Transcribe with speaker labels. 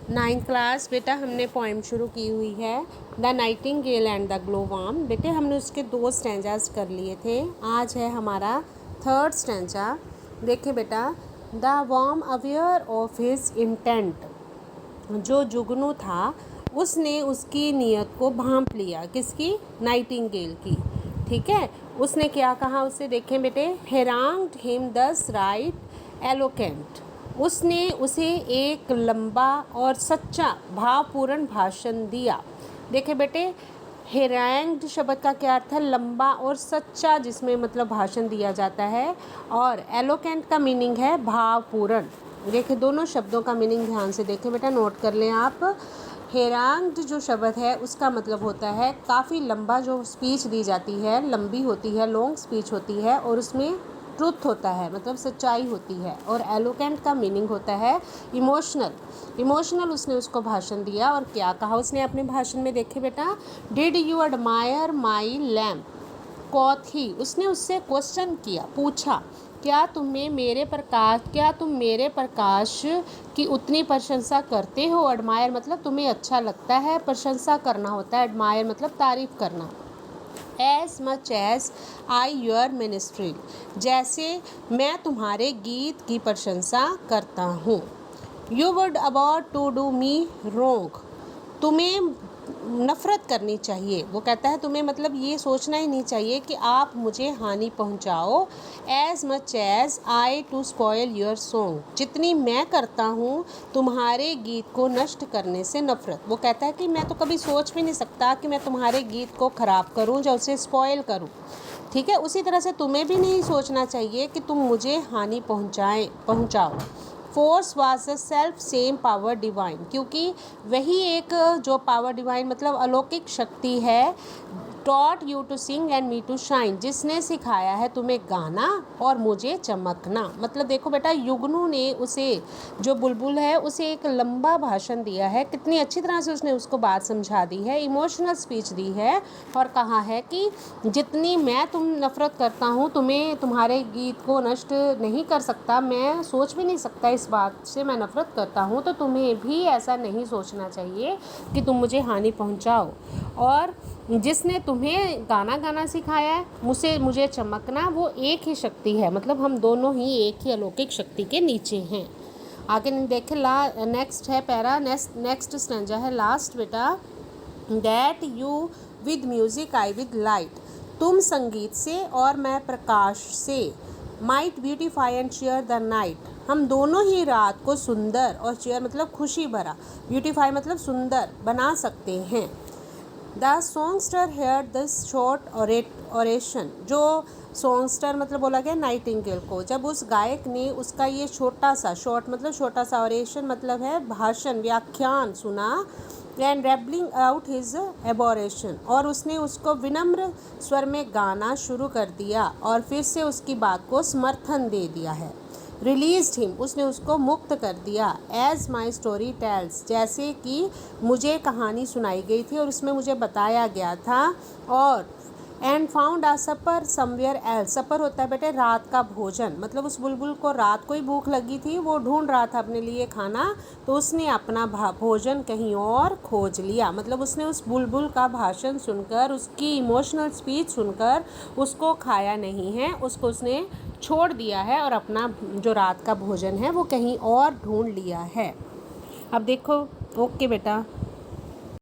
Speaker 1: Ninth class बेटा हमने poem शुरू की हुई है द नाइटिंगेल एंड द ग्लोवार्म। बेटे हमने उसके 2 स्टैंजास कर लिए थे। आज है हमारा 3rd स्टैंजा। देखिए बेटा, the warm aware of his intent, जो जुगनू था उसने उसकी नीयत को भांप लिया। किसकी? नाइटिंगेल की। ठीक है, उसने क्या कहा उससे? देखें बेटे, हेरांग्ड हिम दस राइट एलोकेंट, उसने उसे एक लंबा और सच्चा भावपूर्ण भाषण दिया। देखिए बेटे, हेरांग्ड शब्द का क्या अर्थ है? लंबा और सच्चा, जिसमें मतलब भाषण दिया जाता है। और एलोकेंट का मीनिंग है भावपूर्ण। देखिए दोनों शब्दों का मीनिंग ध्यान से देखें बेटा, नोट कर लें आप। हेरांग्ड जो शब्द है उसका मतलब होता है काफ़ी लंबा, जो स्पीच दी जाती है लंबी होती है, लॉन्ग स्पीच होती है और उसमें ट्रुथ होता है, मतलब सच्चाई होती है। और एलोकेंट का मीनिंग होता है इमोशनल। इमोशनल उसने उसको भाषण दिया। और क्या कहा उसने अपने भाषण में? देखे बेटा, did you admire my lamp quoth he, उसने उससे क्वेश्चन किया, पूछा, क्या तुम मेरे प्रकाश की उतनी प्रशंसा करते हो? एडमायर मतलब तुम्हें अच्छा लगता है, प्रशंसा करना होता है, एडमायर मतलब तारीफ़ करना। As much as I your ministry, जैसे मैं तुम्हारे गीत की प्रशंसा करता हूँ। You would about to do me wrong, तुम्हें नफ़रत करनी चाहिए। वो कहता है तुम्हें मतलब ये सोचना ही नहीं चाहिए कि आप मुझे हानि पहुंचाओ। As much as I to spoil your song, जितनी मैं करता हूँ तुम्हारे गीत को नष्ट करने से नफ़रत। वो कहता है कि मैं तो कभी सोच भी नहीं सकता कि मैं तुम्हारे गीत को ख़राब करूँ या उसे स्पॉयल करूँ। ठीक है, उसी तरह से तुम्हें भी नहीं सोचना चाहिए कि तुम मुझे हानि पहुँचाओ। Force was the self same power divine, क्योंकि वही एक जो पावर डिवाइन मतलब अलौकिक शक्ति है, taught you to sing and me to shine, जिसने सिखाया है तुम्हें गाना और मुझे चमकना। मतलब देखो बेटा, युगनू ने उसे, जो बुलबुल है, उसे एक लंबा भाषण दिया है। कितनी अच्छी तरह से उसने उसको बात समझा दी है, इमोशनल स्पीच दी है। और कहा है कि जितनी मैं तुम नफ़रत करता हूँ, तुम्हें तुम्हारे गीत को नष्ट नहीं कर सकता, मैं सोच भी नहीं सकता इस बात से, मैं नफ़रत करता हूँ, तो तुम्हें भी ऐसा नहीं सोचना चाहिए कि तुम मुझे हानि पहुँचाओ। और जिसने तुम्हें गाना गाना सिखाया है, मुझे चमकना, वो एक ही शक्ति है। मतलब हम दोनों ही एक ही अलौकिक शक्ति के नीचे हैं। आगे देखें, नेक्स्ट है पैरा, नेक्स्ट स्टैंजा है लास्ट बेटा। That you with music I with light, तुम संगीत से और मैं प्रकाश से। Might beautify and chair the night, हम दोनों ही रात को सुंदर, और चेयर मतलब खुशी भरा, ब्यूटीफाई मतलब सुंदर बना सकते हैं। The songster hear this short oration, जो सॉन्गस्टर मतलब बोला गया नाइटिंगेल को, जब उस गायक ने उसका ये छोटा सा, शॉर्ट मतलब छोटा सा, ऑरेशन मतलब है भाषण, व्याख्यान सुना, एंड रेबलिंग आउट हिज एबोरेशन, और उसने उसको विनम्र स्वर में गाना शुरू कर दिया और फिर से उसकी बात को समर्थन दे दिया है। रिलीज्ड हिम, उसने उसको मुक्त कर दिया। एज माई स्टोरी टेल्स, जैसे कि मुझे कहानी सुनाई गई थी और उसमें मुझे बताया गया था। और and found a supper somewhere else, supper होता है बेटे रात का भोजन, मतलब उस बुलबुल को रात को ही भूख लगी थी, वो ढूंढ रहा था अपने लिए खाना, तो उसने अपना भोजन कहीं और खोज लिया। मतलब उसने उस बुलबुल का भाषण सुनकर, उसकी इमोशनल स्पीच सुनकर उसको खाया नहीं है, उसको उसने छोड़ दिया है और अपना जो रात का भोजन है वो कहीं और ढूंढ लिया है। अब देखो, ओके बेटा।